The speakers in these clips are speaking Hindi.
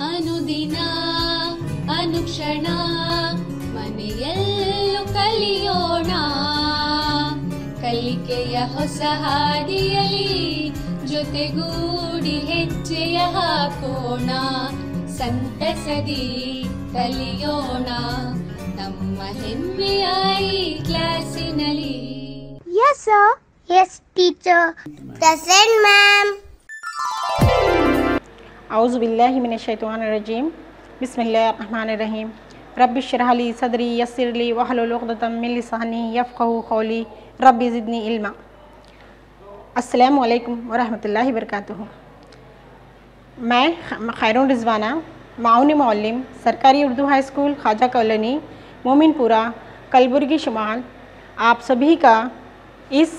ಅನುದಿನ ಅನುಕ್ಷಣ ಮನೆಯಲ್ಲೂ ಕಲಿಯೋಣ, ಕಲಿಕೆಯ ಹೊಸ ಹಾದಿಯಲ್ಲಿ ಜೊತೆಗೂಡಿ ಹೆಜ್ಜೆಯ ಹಾಕೋಣ, ಸಂತಸದಿ ಕಲಿಯೋಣ ನಮ್ಮ ಹೆಮ್ಮೆಯ ಈ ಕ್ಲಾಸಿನಲ್ಲಿ. Yes sir. Yes teacher. Present ma'am. औज़ु बिल्लाहि मिनश्शैतानिर्रजीम। बिस्मिल्लाहिर्रहमानिर्रहीम। रब्बि इश्रह ली सदरी यस्सिर ली वहलुल उक़दतम मिन लिसानी यफ़क़हू क़ौली रब्बि ज़िदनी इल्मा। अस्सलामु अलैकुम व रहमतुल्लाहि व बरकातुहू। मैं खैरुन रिज़वाना, माउनी मुअल्लिम, सरकारी Urdu high school Khwaja colony, Mominpura, Kalaburagi शुमाल, आप सभी का इस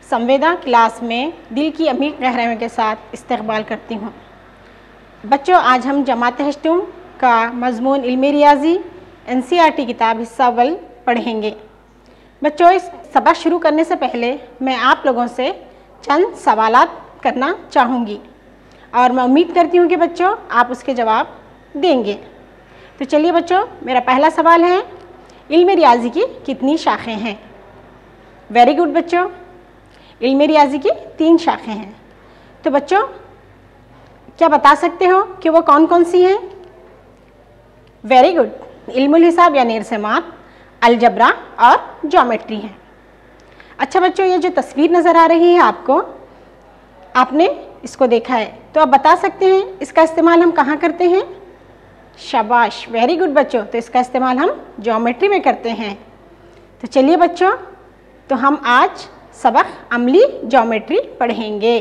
संवेदा क्लास में दिल की अमीर गहराइयों के साथ इस्तक़बाल करती हूँ। बच्चों, आज हम जमात हश्तुम का मज़मून इल्म रियाज़ी NCERT किताब हिस्सा अव्वल पढ़ेंगे। बच्चों, इस सबक शुरू करने से पहले मैं आप लोगों से चंद सवालात करना चाहूँगी और मैं उम्मीद करती हूँ कि बच्चों आप उसके जवाब देंगे। तो चलिए बच्चों, मेरा पहला सवाल है, इल्म रियाज़ी की कितनी शाखें हैं? वेरी गुड बच्चों, इल्म रियाज़ी की 3 शाखें हैं। तो बच्चों, क्या बता सकते हो कि वो कौन कौन सी हैं? वेरी गुड, इल्मुल हिसाब यानी इरसामात, अलजबरा और ज्योमेट्री हैं। अच्छा बच्चों, ये जो तस्वीर नज़र आ रही है आपको, आपने इसको देखा है, तो आप बता सकते हैं इसका इस्तेमाल हम कहाँ करते हैं? शाबाश, वेरी गुड बच्चों, तो इसका इस्तेमाल हम ज्योमेट्री में करते हैं। तो चलिए बच्चों, तो हम आज सबक अमली ज्योमेट्री पढ़ेंगे।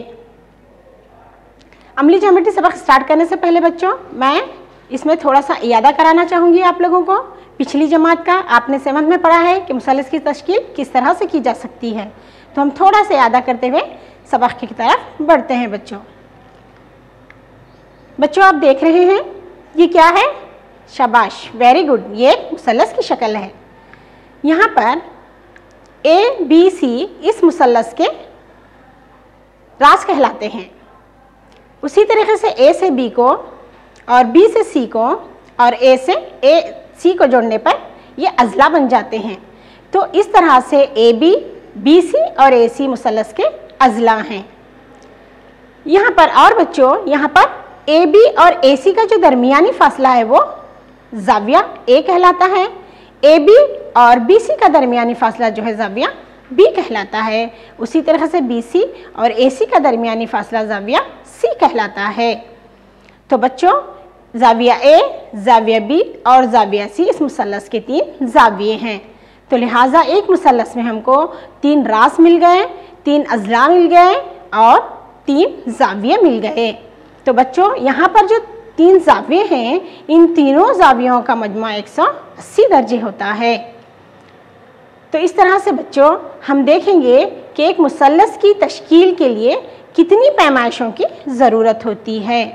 अमली ज्योमेट्री सबक स्टार्ट करने से पहले बच्चों मैं इसमें थोड़ा सा इयादा कराना चाहूँगी आप लोगों को। पिछली जमात का आपने 7th में पढ़ा है कि मुसल्लस की तश्कील किस तरह से की जा सकती है, तो हम थोड़ा सा इयादा करते हुए सबक की तरफ बढ़ते हैं। बच्चों आप देख रहे हैं ये क्या है? शाबाश, वेरी गुड, ये मुसल्लस की शक्ल है। यहाँ पर ABC इस मुसल्लस के राज कहलाते हैं। उसी तरीके से A से B को और B से C को और A से C को जोड़ने पर ये अज़ला बन जाते हैं। तो इस तरह से AB, BC और AC मुसल्लस के अज़ला हैं। यहाँ पर और बच्चों, यहाँ पर AB और AC का जो दरमियानी फासला है वो ज़ाविया A कहलाता है। AB और BC का दरमियानी फासला जो है ज़ाविया B कहलाता है। उसी तरह से BC और AC का दरमियानी फासला ज़ाविया C कहलाता है। तो बच्चों, ज़ाविया A, ज़ाविया B और ज़ाविया C इस मुसल्लस के 3 ज़ाविये हैं। तो लिहाजा एक मुसल्लस में हमको 3 रास मिल गए, 3 अज़ला मिल गए और 3 ज़ाविये मिल गए। तो बच्चों, यहाँ पर जो 3 ज़ाविये हैं, इन तीनों ज़ावियों का मजमा 180 दर्जे होता है। तो इस तरह से बच्चों हम देखेंगे कि एक मुसल्लस की तश्कील के लिए कितनी पैमाइशों की ज़रूरत होती है।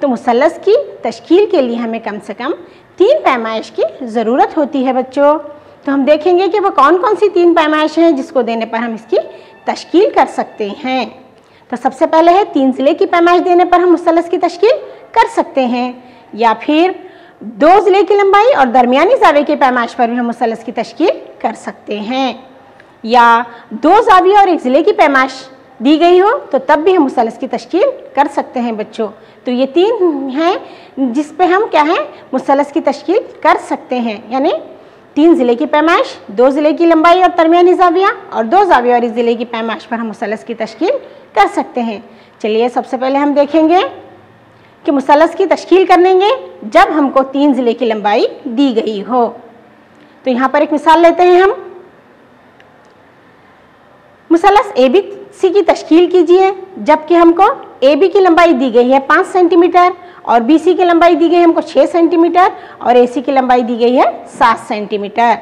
तो मुसल्लस की तश्कील के लिए हमें कम से कम 3 पैमाइश की ज़रूरत होती है बच्चों। तो हम देखेंगे कि वो कौन कौन सी 3 पैमाइश हैं जिसको देने पर हम इसकी तश्कील कर सकते हैं। तो सबसे पहले है 3 ज़िले की पैमाइश देने पर हम मुसल्लस की तश्कील कर सकते हैं, या फिर 2 ज़िले की लंबाई और दरमियानी ज़ाविये की पैमाइश पर भी हम मुसल्लस की तश्कील कर सकते हैं, या 2 ज़ाविये और 1 ज़िले की पैमाइश दी गई हो तो तब भी हम मुसल्लस की तश्कील कर सकते हैं बच्चों। तो ये 3 हैं जिस पे हम क्या है मुसल्लस की तश्कील कर सकते हैं, यानी 3 ज़िले की पैमाइश, 2 ज़िले की लंबाई और दरमियानी ज़ाविया और 2 ज़ाविये और 1 ज़िले की पैमाइश पर हम मुसल्लस की तश्कील कर सकते हैं। चलिए सबसे पहले हम देखेंगे कि मुसल्लस की तश्कील करेंगे जब हमको 3 ज़िले की लंबाई दी गई हो। तो यहाँ पर एक मिसाल लेते हैं हम। मुसल्लस ABC की तश्कील कीजिए जबकि हमको AB की लंबाई दी गई है 5 सेंटीमीटर और BC की लंबाई दी गई है हमको 6 सेंटीमीटर और AC की लंबाई दी गई है 7 सेंटीमीटर।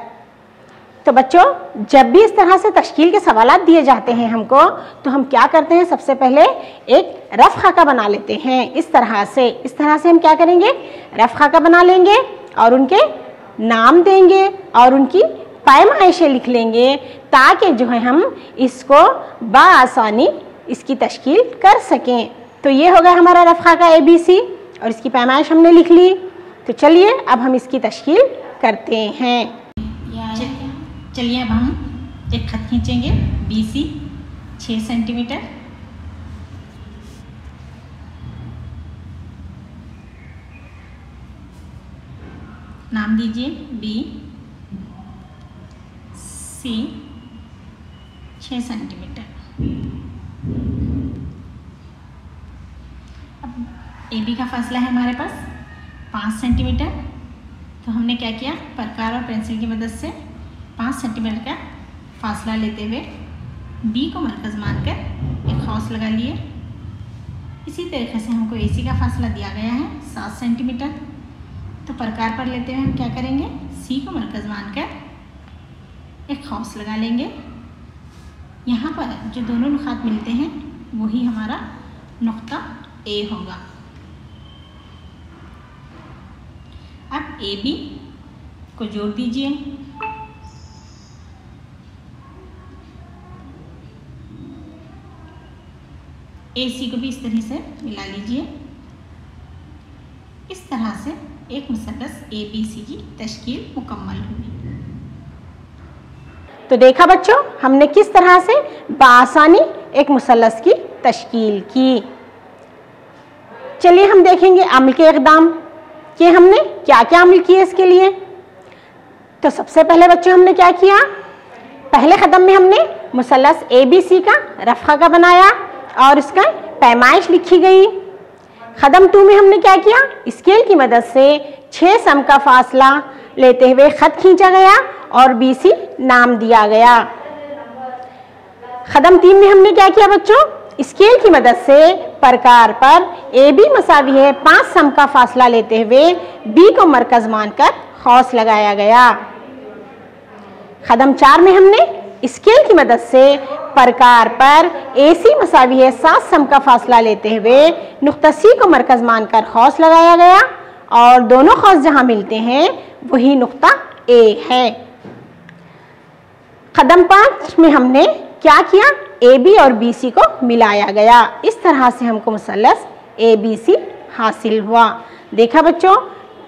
तो बच्चों, जब भी इस तरह से तश्कील के सवालात दिए जाते हैं हमको, तो हम क्या करते हैं, सबसे पहले एक रफ खाका बना लेते हैं। इस तरह से हम क्या करेंगे, रफ खाका बना लेंगे और उनके नाम देंगे और उनकी पैमाइशें लिख लेंगे ताकि जो है हम इसको बाआसानी इसकी तश्कील कर सकें। तो ये होगा हमारा रफ खाका ABC। और इसकी पैमाइश हमने लिख ली। तो चलिए अब हम इसकी तश्कील करते हैं। चलिए अब हम एक खत खींचेंगे BC 6 सेंटीमीटर। नाम दीजिए BC 6 सेंटीमीटर। अब AB का फासला है हमारे पास 5 सेंटीमीटर। तो हमने क्या किया, प्रकार और पेंसिल की मदद से 5 सेंटीमीटर का फासला लेते हुए B को मरकज़ मानकर एक खौस लगा लिए। इसी तरीके से हमको AC का फासला दिया गया है 7 सेंटीमीटर। तो प्रकार पर लेते हुए हम क्या करेंगे, C को मरकज़ मानकर एक खौस लगा लेंगे। यहाँ पर जो दोनों नुक़ात मिलते हैं वही हमारा नुक़्ता A होगा। अब AB को जोड़ दीजिए। AC को भी इस तरह से मिला लीजिए। इस तरह से एक मुसल्लस ABC की तश्कील मुकम्मल हुई। तो देखा बच्चों, हमने किस तरह से बआसानी एक मुसल्लस की तश्कील की। चलिए हम देखेंगे अमल के इक़दाम कि हमने क्या क्या अमल किए इसके लिए। तो सबसे पहले बच्चों हमने क्या किया, पहले कदम में हमने मुसल्लस ABC का रफ़ा का बनाया और इसका पैमाइश लिखी गई। कदम 2 में हमने क्या किया, स्केल की मदद से 6 सम का फासला लेते हुए ख़त खींचा गया और BC नाम दिया गया। कदम 3 में हमने क्या किया बच्चों, स्केल की मदद से प्रकार पर AB मसावी है 5 सम का फासला लेते हुए B को मरकज़ मानकर खौस लगाया गया। कदम 4 में हमने स्केल की मदद से प्रकार पर AC मसावी है 7 सम का फासला लेते हुए नुक्ता C को मरकज़ मानकर खौस लगाया गया और दोनों खौस जहां मिलते हैं वही नुक्ता A है। कदम 5 में हमने क्या किया, AB और BC को मिलाया गया। इस तरह से हमको मुसल्लस ABC हासिल हुआ। देखा बच्चों,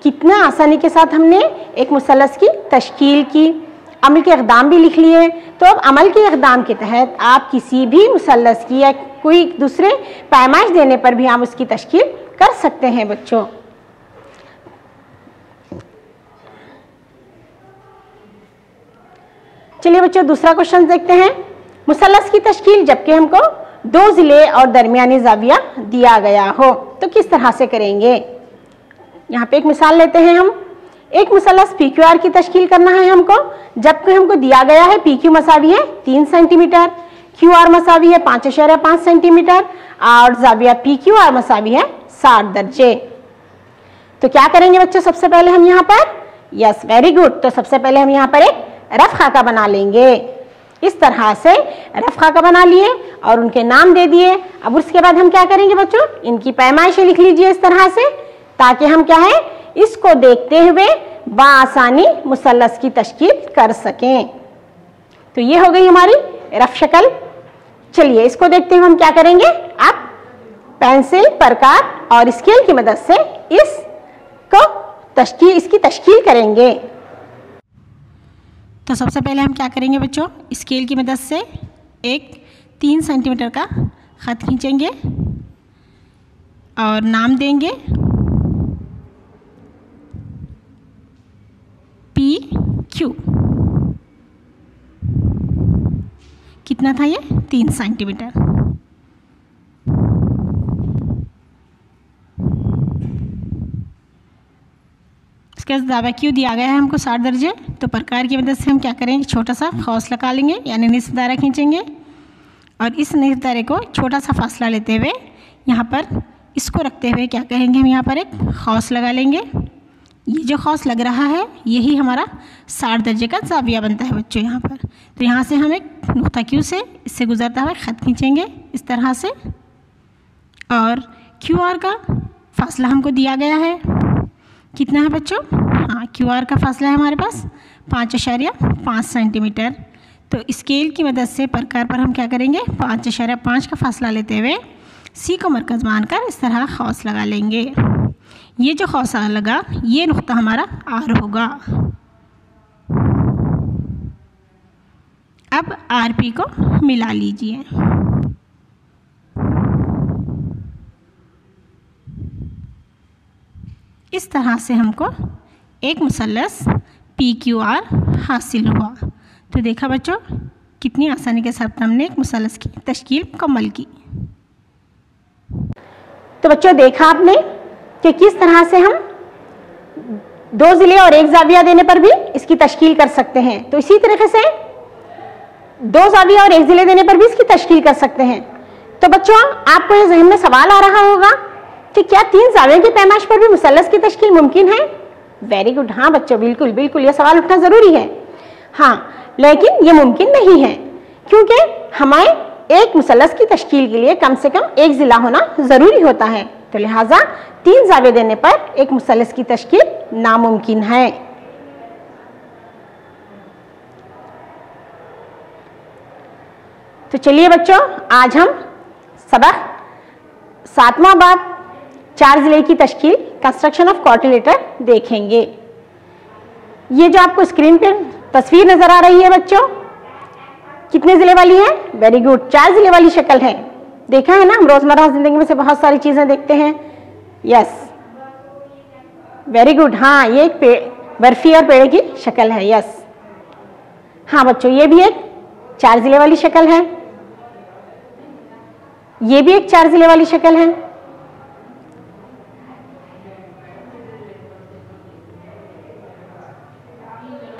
कितना आसानी के साथ हमने एक मुसल्लस की तश्कील की, अमल के इक़दाम भी लिख लिए। तो अब अमल के इक़दाम के तहत आप किसी भी मुसल्लस की या कोई दूसरे पैमाइश देने पर भी आप उसकी तश्कील कर सकते हैं बच्चों। चलिए बच्चों दूसरा क्वेश्चन देखते हैं। मुसल्लस की तश्कील जबकि हमको 2 ज़िले और दरमियानी ज़ाविया दिया गया हो तो किस तरह से करेंगे। यहाँ पे एक मिसाल लेते हैं हम। एक मुसल्लस PQR की तश्कील करना है हमको, जबकि हमको दिया गया है PQ मसावी है 3 सेंटीमीटर, QR मसावी है 5.5 सेंटीमीटर और ज़ाविया PQR मसावी है 60 दर्जे। तो क्या करेंगे बच्चों, सबसे पहले हम यहाँ पर, यस वेरी गुड, तो सबसे पहले हम यहाँ पर एक रफ़ खाका बना लेंगे। इस तरह से रफ़ खाका बना लिए और उनके नाम दे दिए। अब उसके बाद हम क्या करेंगे बच्चों, इनकी पैमाइशें लिख लीजिए इस तरह से, ताकि हम क्या है इसको देखते हुए बआसानी मुसल्लस की तश्कील कर सकें। तो ये हो गई हमारी रफ़ शक्ल। चलिए इसको देखते हुए हम क्या करेंगे, आप पेंसिल, प्रकार और स्केल की मदद से इसकी तश्कील करेंगे। तो सबसे पहले हम क्या करेंगे बच्चों, स्केल की मदद से एक 3 सेंटीमीटर का ख़त खींचेंगे और नाम देंगे PQ। कितना था ये, 3 सेंटीमीटर। इसके बाद ज़ाविया Q दिया गया है हमको 60 दर्जे। तो प्रकार की मदद से हम क्या करेंगे, छोटा सा खौस लगा लेंगे यानी निस्फ दायरा खींचेंगे और इस निस्फ दायरे को छोटा सा फासला लेते हुए यहाँ पर इसको रखते हुए क्या करेंगे, हम यहाँ पर एक खौस लगा लेंगे। ये जो खौस लग रहा है यही हमारा 60 दर्जे का ज़ाविया बनता है बच्चों यहाँ पर। तो यहाँ से हम एक नुक्ता Q से इससे गुजरता हुआ ख़त खींचेंगे इस तरह से और QR का फासला हमको दिया गया है। कितना है बच्चों, हाँ QR का फासला है हमारे पास 5.5 सेंटीमीटर। तो स्केल की मदद से प्रकार पर हम क्या करेंगे, 5.5 का फासला लेते हुए C को मरकज़ मानकर इस तरह खौस लगा लेंगे। ये जो खौसा लगा ये नुक्ता हमारा आर होगा। अब आर पी को मिला लीजिए। इस तरह से हमको एक मुसल्लस पी क्यू आर हासिल हुआ। तो देखा बच्चों, कितनी आसानी के साथ हमने एक मुसल्लस की तश्कील मुकम्मल की। तो बच्चों देखा आपने कि किस तरह से हम 2 ज़िले और 1 ज़ाविया देने पर भी इसकी तश्कील कर सकते हैं। तो इसी तरीके से 2 ज़ाविया और 1 ज़िले देने पर भी इसकी तश्कील कर सकते हैं। तो बच्चों आपको ये ज़हन में सवाल आ रहा होगा कि क्या 3 ज़ाविया की पैमाइश पर भी मुसल्लस की तश्कील मुमकिन है? वेरी गुड, हाँ बच्चों, बिल्कुल बिल्कुल ये सवाल उठना ज़रूरी है। हाँ, लेकिन ये मुमकिन नहीं है क्योंकि हमें एक मुसल्लस की तश्कील के लिए कम से कम 1 ज़िला होना ज़रूरी होता है। तो लिहाजा 3 ज़ाविया देने पर एक मुसल्लस की तश्कील नामुमकिन है। तो चलिए बच्चों, आज हम सबक 7वां बाब 4 ज़िले की तश्कील कंस्ट्रक्शन ऑफ क्वाड्रिलेटर देखेंगे। ये जो आपको स्क्रीन पे तस्वीर नजर आ रही है बच्चों, कितने ज़िले वाली है? वेरी गुड, 4 ज़िले वाली शक्ल है। देखा है ना, हम रोजमर्रा जिंदगी में से बहुत सारी चीजें देखते हैं। यस, वेरी गुड, हाँ ये एक बर्फी और पेड़ की शक्ल है। यस, हाँ बच्चों, ये भी एक 4 ज़िले वाली शक्ल है। ये भी एक 4 ज़िले वाली शक्ल है।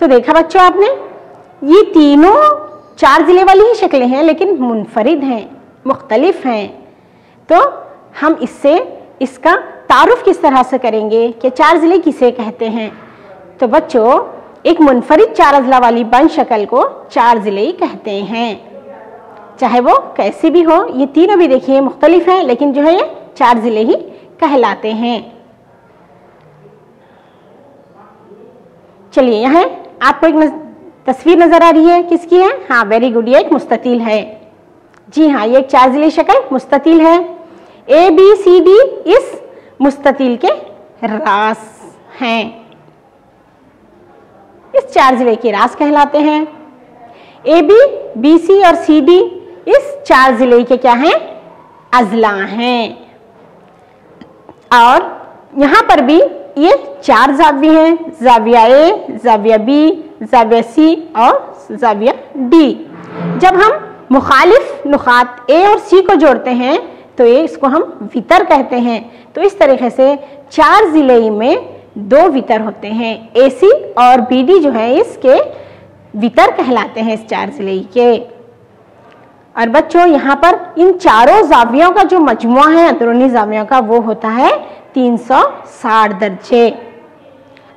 तो देखा बच्चों आपने, ये तीनों 4 ज़िले वाली ही शक्लें हैं लेकिन मुनफरिद हैं, मुख्तलिफ हैं। तो हम इससे इसका तारुफ किस तरह से करेंगे कि 4 ज़िले किसे कहते हैं? तो बच्चों, एक मुनफरिद 4 अज़ला वाली बंद शक्ल को 4 ज़िले ही कहते हैं, चाहे वो कैसी भी हो। ये तीनों भी देखिए मुख्तलिफ हैं लेकिन जो है ये 4 ज़िले ही कहलाते हैं। चलिए, यहाँ आपको एक तस्वीर नजर आ रही है, किसकी है? हाँ वेरी गुड, ये एक मुस्ततील है। जी हाँ, ये एक 4 ज़िले शक्ल मुस्ततील है। ए बी सी डी इस मुस्ततील के रास हैं, इस 4 ज़िले के रास कहलाते हैं। ए बी सी और सी डी इस 4 ज़िले के क्या हैं? अज़ला हैं। और यहाँ पर भी ये 4 ज़ाविया हैं, ज़ाविया ए, ज़ाविया बी, ज़ाविया सी और ज़ाविया डी। जब हम मुखालिफ नुकात ए और सी को जोड़ते हैं तो ये इसको हम वितर कहते हैं। तो इस तरीके से 4 ज़िले में 2 वितर होते हैं। ए सी और बी डी जो है इसके वितर कहलाते हैं, इस 4 ज़िले के। और बच्चों, यहाँ पर इन चारों ज़ावियों का जो मजमुआ है अंदरूनी ज़ावियों का, वो होता है 360 दर्जे।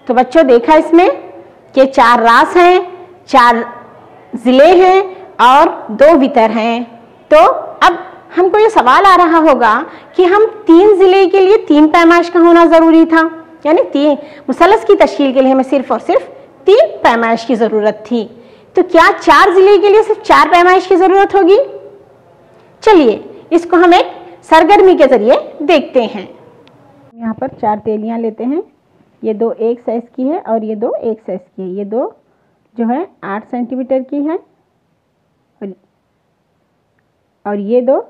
तो बच्चों देखा इसमें कि 4 रास हैं, 4 ज़िले हैं और 2 वितर हैं। तो अब हमको ये सवाल आ रहा होगा कि हम 3 ज़िले के लिए 3 पैमाइश का होना ज़रूरी था, यानी 3 मुसल्लस की तश्कील के लिए हमें सिर्फ और सिर्फ 3 पैमाइश की ज़रूरत थी। तो क्या 4 ज़िले के लिए सिर्फ 4 पैमाइश की ज़रूरत होगी? चलिए इसको हम एक सरगर्मी के ज़रिए देखते हैं। यहाँ पर 4 तेलियाँ लेते हैं। ये 2 एक साइज़ की है और ये 2 एक साइज़ की है। ये 2 जो है 8 सेंटीमीटर की है और ये 2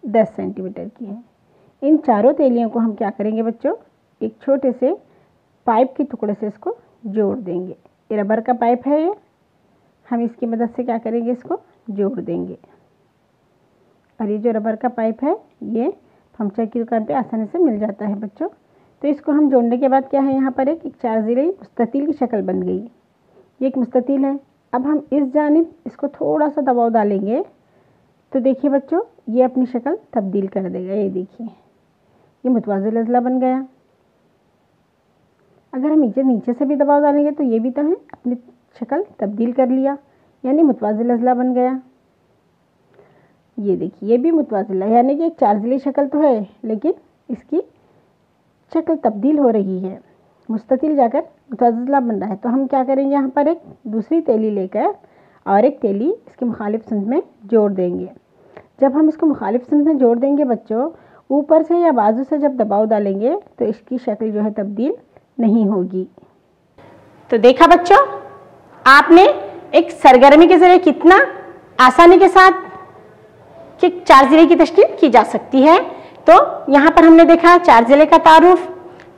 10 सेंटीमीटर की है। इन चारों तेलियों को हम क्या करेंगे बच्चों, एक छोटे से पाइप के टुकड़े से इसको जोड़ देंगे। ये रबर का पाइप है, ये हम इसकी मदद से क्या करेंगे, इसको जोड़ देंगे। और ये जो रबर का पाइप है ये पंचर की दुकान पे आसानी से मिल जाता है बच्चों। तो इसको हम जोड़ने के बाद क्या है, यहाँ पर एक 4 ज़िले मुस्ततील की शक्ल बन गई। ये एक मुस्ततील है। अब हम इस जानिब इसको थोड़ा सा दबाव डालेंगे तो देखिए बच्चों, ये अपनी शक्ल तब्दील कर देगा। ये देखिए, ये मुतवाज़िल अज़ला बन गया। अगर हम नीचे से भी दबाव डालेंगे तो ये भी तो है, अपनी शक्ल तब्दील कर लिया, यानी मुतवाज़िल अज़ला बन गया। ये देखिए, ये भी मुतवाज़िल है, यानी कि एक 4 ज़िले शक्ल तो है लेकिन इसकी शक्ल तब्दील हो रही है, मुस्ततील जाकर मुतवाज़िला बन रहा है। तो हम क्या करेंगे, यहाँ पर एक दूसरी तेली लेकर और एक तेली इसके मुखालिफ सिंध में जोड़ देंगे। जब हम इसको मुखालिफ सिंध में जोड़ देंगे बच्चों, ऊपर से या बाजू से जब दबाव डालेंगे तो इसकी शक्ल जो है तब्दील नहीं होगी। तो देखा बच्चों, आपने एक सरगर्मी के जरिए कितना आसानी के साथ कि 4 ज़िले की तश्कील की जा सकती है। तो यहाँ पर हमने देखा 4 ज़िले का तारुफ,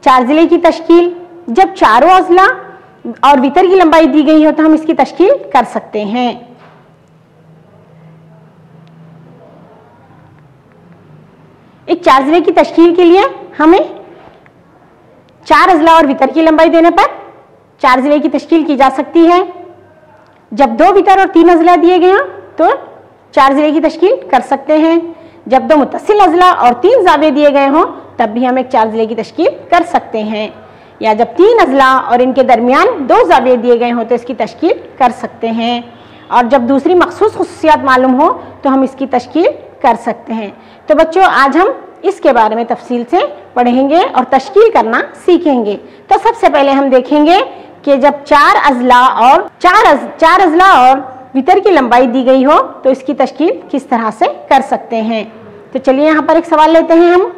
4 ज़िले की तश्कील। जब चारों अज़ला और वितर की लंबाई दी गई हो तो हम इसकी तश्कील कर सकते हैं। एक 4 ज़िले की तश्कील के लिए हमें 4 अज़ला और वितर की लंबाई देने पर 4 ज़िले की तश्कील की जा सकती है। जब 2 वितर और 3 अज़ला दिए गए हों तो 4 ज़िले की तश्कील कर सकते हैं। जब 2 मुत्तसिल अज़ला और 3 ज़ाविये दिए गए हों तब भी हम एक 4 ज़िले की तश्कील कर सकते हैं। या जब 3 अज़ला और इनके दरमियान 2 ज़ाविये दिए गए हों तो इसकी तश्कील कर सकते हैं। और जब दूसरी मखसूस खुसूसियात मालूम हो तो हम इसकी तश्कील कर सकते हैं। तो बच्चों, आज हम इसके बारे में तफसील से पढ़ेंगे और तश्कील करना सीखेंगे। तो सबसे पहले हम देखेंगे कि जब 4 अज़ला और वितर की लंबाई दी गई हो तो इसकी तश्कील किस तरह से कर सकते हैं। तो चलिए यहाँ पर एक सवाल लेते हैं हम।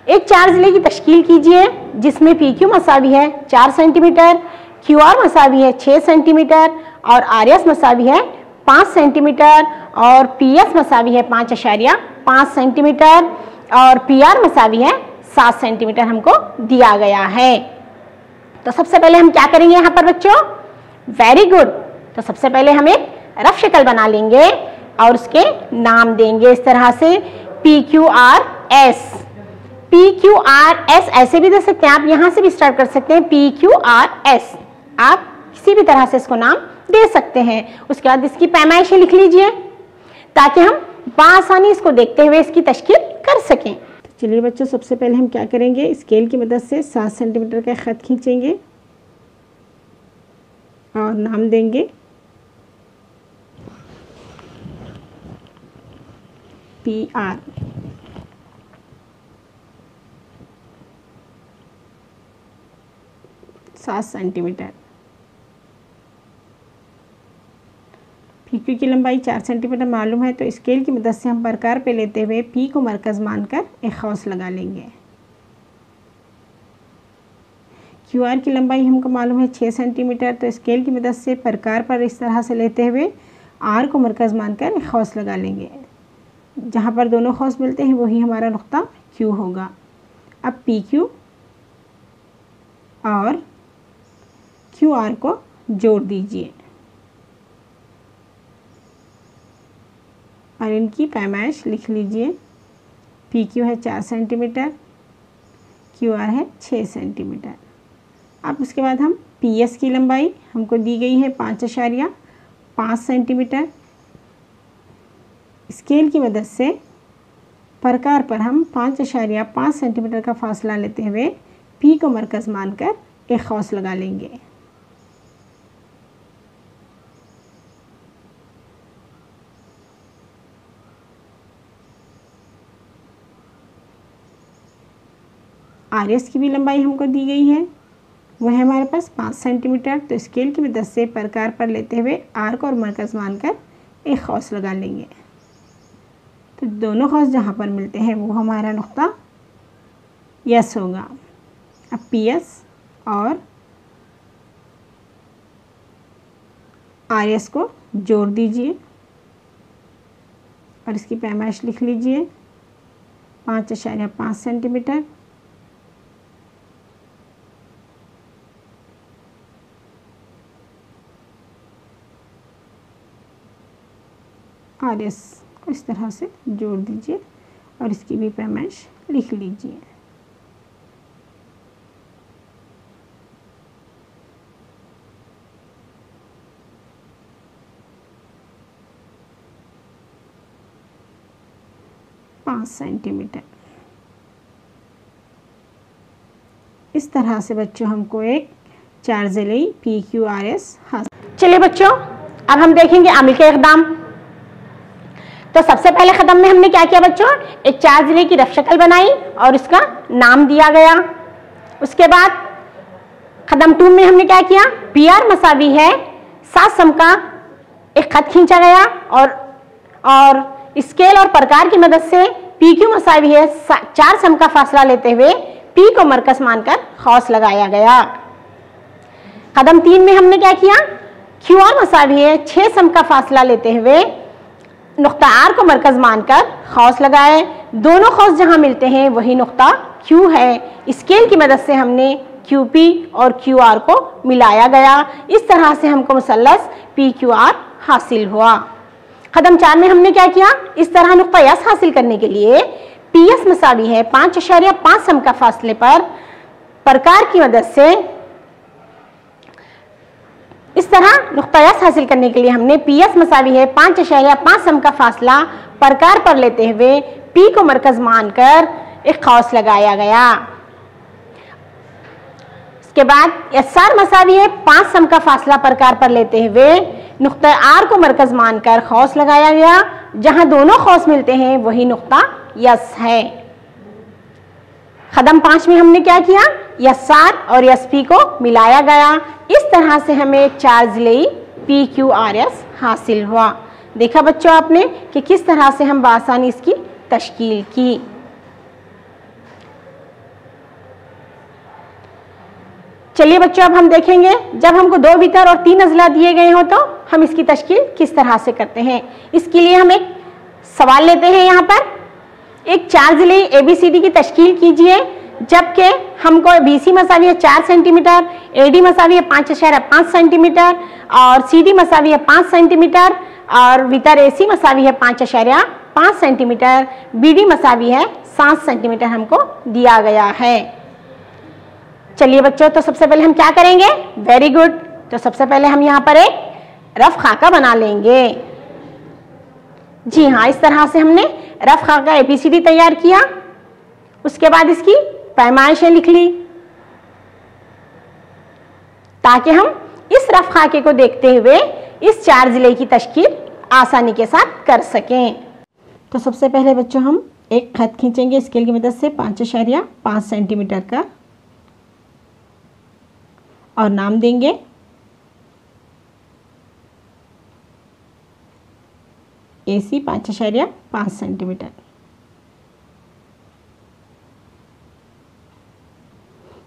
एक 4 ज़िले की तश्कील कीजिए जिसमें PQ मसावी है 4 सेंटीमीटर, QR मसावी है 6 सेंटीमीटर और RS मसावी है 5 सेंटीमीटर और PS मसावी है 5.5 सेंटीमीटर और PR मसावी है 7 सेंटीमीटर हमको दिया गया है। तो सबसे पहले हम क्या करेंगे यहाँ पर बच्चों? Very good. तो सबसे पहले हम एक रफ शक्ल बना लेंगे और उसके नाम देंगे इस तरह से PQRS। PQRS ऐसे भी दे सकते हैं, आप यहाँ से भी स्टार्ट कर सकते हैं PQRS। आप किसी भी तरह से इसको नाम दे सकते हैं। उसके बाद इसकी पैमाइशें लिख लीजिए ताकि हम बआसानी इसको देखते हुए इसकी तश्कील कर सकें। तो चलिए बच्चों, सबसे पहले हम क्या करेंगे, स्केल की मदद से 7 सेंटीमीटर का ख़त खींचेंगे और नाम देंगे PR। सात सेंटीमीटर। PQ की लंबाई 4 सेंटीमीटर मालूम है तो स्केल की मदद से हम प्रकार पे लेते हुए P को मरकज़ मानकर एक खौस लगा लेंगे। QR की लंबाई हमको मालूम है 6 सेंटीमीटर तो स्केल की मदद से प्रकार पर इस तरह से लेते हुए R को मरकज़ मानकर एक खौस लगा लेंगे। जहाँ पर दोनों खौस मिलते हैं वही हमारा नुक्ता Q होगा। अब PQ और QR को जोड़ दीजिए और इनकी पैमाइश लिख लीजिए। PQ है 4 सेंटीमीटर, QR है 6 सेंटीमीटर। अब उसके बाद हम PS की लंबाई हमको दी गई है 5.5 सेंटीमीटर। स्केल की मदद से प्रकार पर हम 5.5 सेंटीमीटर का फासला लेते हुए P को मरकज़ मानकर एक खौस लगा लेंगे। RS की भी लंबाई हमको दी गई है, वह है हमारे पास 5 सेंटीमीटर तो स्केल की मदद से प्रकार पर लेते हुए R को और मरकज़ मानकर एक खौस लगा लेंगे। तो दोनों खौस जहाँ पर मिलते हैं वो हमारा नुक्ता यस होगा। अब PS और RS को जोड़ दीजिए और इसकी पैमाइश लिख लीजिए 5.5 सेंटीमीटर। RS को इस तरह से जोड़ दीजिए और इसकी भी पैमाइश लिख लीजिए। सेंटीमीटर। इस तरह से बच्चों हमको एक 4 ज़िले PQRS हासिल। चलिए बच्चों, अब हम देखेंगे आमिल के इक़दाम। तो सबसे पहले कदम में हमने क्या किया बच्चों, एक 4 ज़िले की रफ शक्ल बनाई और उसका नाम दिया गया। उसके बाद कदम 2 में हमने क्या किया, PR मसावी है 7 सम का एक खत खींचा गया और स्केल और प्रकार की मदद से पी क्यू मसावी है 4 सम का फासला लेते हुए पी को मरकज मानकर खौस लगाया गया। कदम 3 में हमने क्या किया, क्यू आर मसावी है 6 सम का फासला लेते हुए नुक्ता आर को मरकज मानकर खौस लगाए। दोनों खौस जहां मिलते हैं वही नुक्ता क्यू है। स्केल की मदद से हमने क्यू पी और क्यू आर को मिलाया गया। इस तरह से हमको मुसल्लस पी क्यू आर हासिल हुआ। कदम 4 में हमने क्या किया, इस तरह नुक्ता यस हासिल करने के लिए पी एस मसावी है 5.5 सम का फासले पर प्रकार की मदद से, इस तरह नुक्ता यस हासिल करने के लिए हमने पी एस मसावी है 5.5 सम का फासला प्रकार पर लेते हुए पी को मरकज मानकर एक खौस लगाया गया। इसके बाद एस आर मसावी है 5 सम का फासला प्रकार पर लेते हुए नुक्ता आर को मरकज मानकर खौस लगाया गया। जहां दोनों खौस मिलते हैं वही नुक्ता यस है। कदम 5 में हमने क्या किया, यस आर और यस पी को मिलाया गया। इस तरह से हमें 4 जिलेई पी क्यू आर एस हासिल हुआ। देखा बच्चों आपने कि किस तरह से हम बआसानी इसकी तश्कील की। चलिए बच्चों, अब हम देखेंगे जब हमको 2 वितर और 3 अजला दिए गए हो तो हम इसकी तश्कील किस तरह से करते हैं। इसके लिए हम एक सवाल लेते हैं। यहाँ पर एक 4 जिलेई ABCD की तश्कील कीजिए, जबकि हमको BC मसावी है 4 सेंटीमीटर, AD मसावी है 5.5 सेंटीमीटर और CD मसावी है 5 सेंटीमीटर और वितर AC मसावी है 5.5 सेंटीमीटर, BD मसावी है 7 सेंटीमीटर हमको दिया गया है। चलिए बच्चों, तो सबसे पहले हम क्या करेंगे, वेरी गुड। तो सबसे पहले हम यहाँ पर एक रफ खाका बना लेंगे। जी हाँ, इस तरह से हमने रफ खाका ABCD तैयार किया। उसके बाद इसकी पैमाइशें लिख ली ताकि हम इस रफ खाके को देखते हुए इस 4 जिले की तश्कील आसानी के साथ कर सकें। तो सबसे पहले बच्चों हम एक खत खींचेंगे स्केल की मदद से 5.5 सेंटीमीटर का और नाम देंगे AC 5.5 सेंटीमीटर।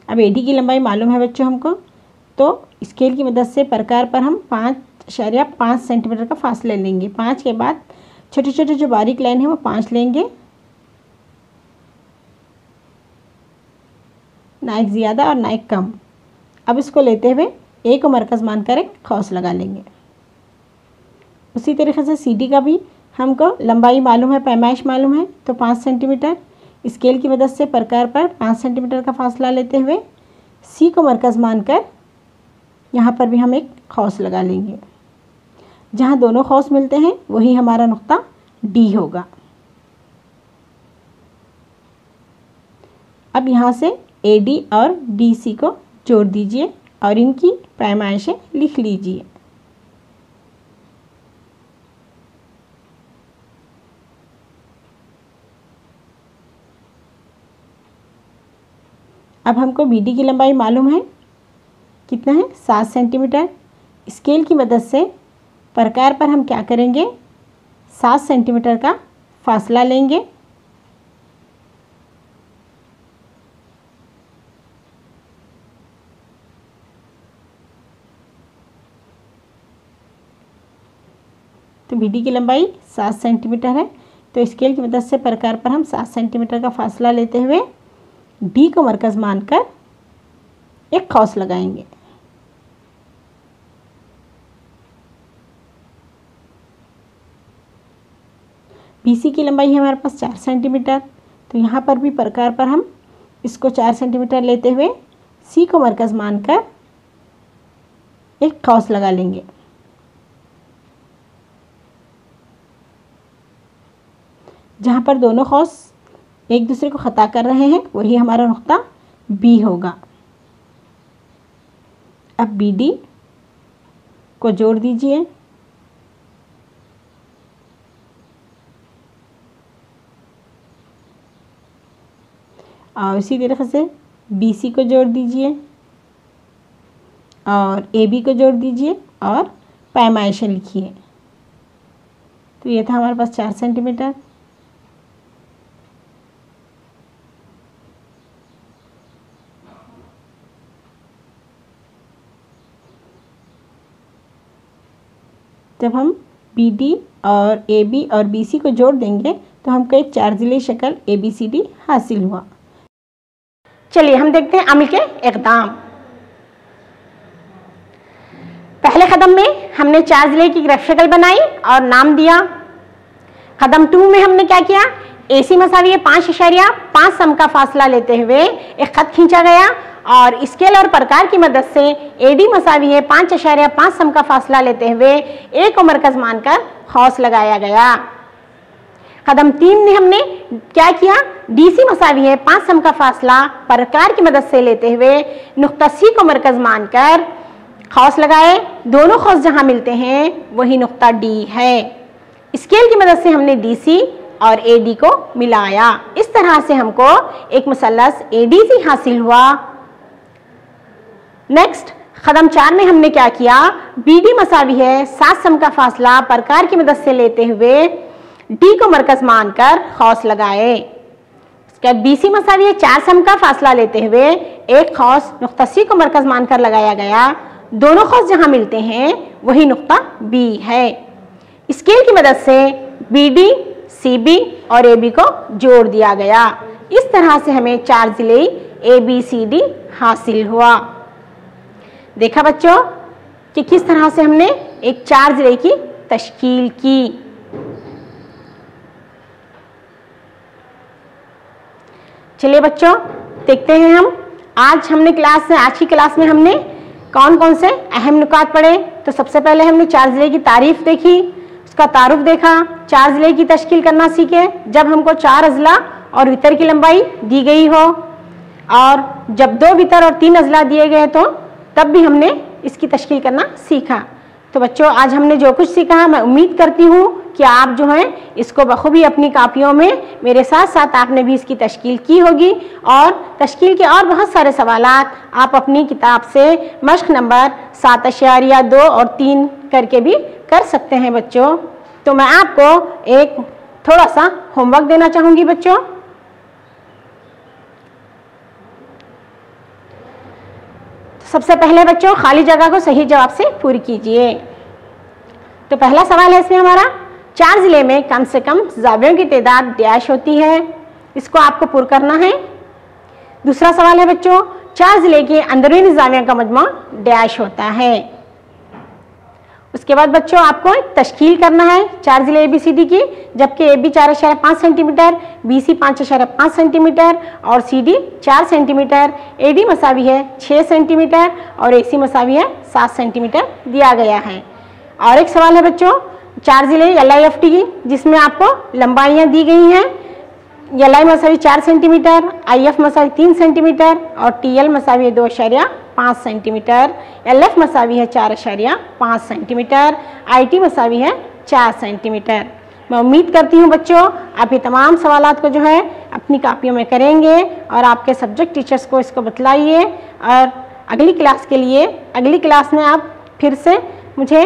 अब AD की लंबाई मालूम है बच्चों हमको, तो स्केल की मदद से प्रकार पर हम 5.5 सेंटीमीटर का फासला लेंगे। 5 के बाद छोटे छोटे जो बारीक लाइन है वो 5 लेंगे, ना एक ज़्यादा और ना एक कम। अब इसको लेते हुए A को मरकज़ मानकर एक खौस लगा लेंगे। उसी तरीके से CD का भी हमको लंबाई मालूम है, पैमाइश मालूम है, तो 5 सेंटीमीटर। स्केल की मदद से प्रकार पर 5 सेंटीमीटर का फासला लेते हुए C को मरकज़ मानकर यहाँ पर भी हम एक खौस लगा लेंगे। जहाँ दोनों खौस मिलते हैं वही हमारा नुक्ता D होगा। अब यहाँ से AD और DC को जोड़ दीजिए और इनकी पैमाइशें लिख लीजिए। अब हमको BD की लंबाई मालूम है, कितना है, 7 सेंटीमीटर। स्केल की मदद से प्रकार पर हम क्या करेंगे, 7 सेंटीमीटर का फासला लेंगे। तो BD की लंबाई 7 सेंटीमीटर है, तो स्केल की मदद से प्रकार पर हम 7 सेंटीमीटर का फासला लेते हुए D को मरकज़ मानकर एक खौस लगाएंगे। BC की लंबाई है हमारे पास 4 सेंटीमीटर, तो यहाँ पर भी प्रकार पर हम इसको 4 सेंटीमीटर लेते हुए C को मरकज़ मानकर एक खौस लगा लेंगे। जहाँ पर दोनों खौस एक दूसरे को ख़ता कर रहे हैं वही हमारा नुक्ता B होगा। अब BD को जोड़ दीजिए। और इसी तरीके से BC को जोड़ दीजिए और AB को जोड़ दीजिए और पैमाइशें लिखिए। तो ये था हमारे पास 4 सेंटीमीटर। जब हम BD और AB और BC को जोड़ देंगे तो हमको एक 4 ज़िले शक्ल ABCD हासिल हुआ। चलिए हम देखते हैं अमल के इक़दाम। पहले कदम में हमने 4 ज़िले की ग्राफ शक्ल बनाई और नाम दिया। कदम 2 में हमने क्या किया, AC मसावी 5.5 सम का फासला लेते हुए एक खत खींचा गया और स्केल और प्रकार की मदद से AD मसावी 5.5 सम का फासला लेते हुए A को मरकज मानकर खौस लगाया गया। कदम 3 में हमने क्या किया, DC मसावी 5 सम का फासला प्रकार की मदद से लेते हुए नुक्ता C को मरकज मानकर खौस लगाए। दोनों खौस जहां मिलते हैं वही नुक्ता D है। स्केल की मदद से हमने DC और AD को मिलाया। इस तरह से हमको एक मुसल्लस ADC हासिल हुआ। नेक्स्ट कदम 4 में हमने क्या किया, BD मसावी 7 सम का फासला प्रकार की मदद से लेते हुए D को मरकज मानकर खौस लगाए। इसके बाद BC मसावी 4 सम का फासला लेते हुए एक खौस नुक्ता C को मरकज मानकर लगाया गया। दोनों खौस जहां मिलते हैं वही नुक्ता B है। स्केल की मदद से BD, CB और AB को जोड़ दिया गया। इस तरह से हमें 4 ज़िले ABCD हासिल हुआ। देखा बच्चों कि किस तरह से हमने एक 4 ज़िले की तश्कील की। चलिए बच्चों देखते हैं हम आज की क्लास में हमने कौन कौन से अहम नुकात पढ़े। तो सबसे पहले हमने 4 ज़िले की तारीफ देखी, उसका तारुफ देखा, 4 ज़िले की तश्कील करना सीखे जब हमको 4 अज़ला और वितर की लंबाई दी गई हो, और जब 2 वितर और 3 अज़ला दिए गए तो तब भी हमने इसकी तश्कील करना सीखा। तो बच्चों आज हमने जो कुछ सीखा मैं उम्मीद करती हूँ कि आप जो हैं इसको बखूबी अपनी कापियों में मेरे साथ साथ आपने भी इसकी तश्कील की होगी, और तश्कील के और बहुत सारे सवालात आप अपनी किताब से मश्क नंबर 7.2 और 3 करके भी कर सकते हैं बच्चों। तो मैं आपको एक थोड़ा सा होमवर्क देना चाहूँगी बच्चों। सबसे पहले बच्चों खाली जगह को सही जवाब से पूरी कीजिए। तो पहला सवाल है इसमें हमारा, 4 ज़िले में कम से कम ज़ावियों की तादाद डैश होती है, इसको आपको पूरा करना है। दूसरा सवाल है बच्चों, 4 ज़िले के अंदरूनी ज़ावियों का मजमू डैश होता है। उसके बाद बच्चों आपको तश्कील करना है 4 ज़िले ABCD की, जबकि AB 4.5 सेंटीमीटर, BC 5.5 सेंटीमीटर और CD 4 सेंटीमीटर, AD मसावी 6 सेंटीमीटर और AC मसावी 7 सेंटीमीटर दिया गया है। और एक सवाल है बच्चों 4 ज़िले LIFT की, जिसमें आपको लंबाइयाँ दी गई हैं। LI मसावी 4 सेंटीमीटर, IF मसावी 3 सेंटीमीटर और TL मसावी 2.5 centimetre, LF मसावी 4.5 centimetre, IT मसावी 4 centimetre. मैं उम्मीद करती हूँ बच्चों आप ये तमाम सवालात को जो है अपनी कापियों में करेंगे और आपके सब्जेक्ट टीचर्स को इसको बतलाइए, और अगली क्लास के लिए अगली क्लास में आप फिर से मुझे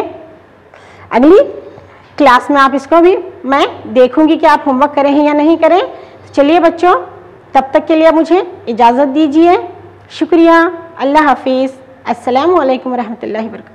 अगली क्लास में आप इसको भी मैं देखूंगी कि आप होमवर्क करें हैं या नहीं करें। तो चलिए बच्चों तब तक के लिए मुझे इजाज़त दीजिए। शुक्रिया। अल्लाह हाफिज़। अस्सलामु अलैकुम रहमतुल्लाहि व बरकातहू।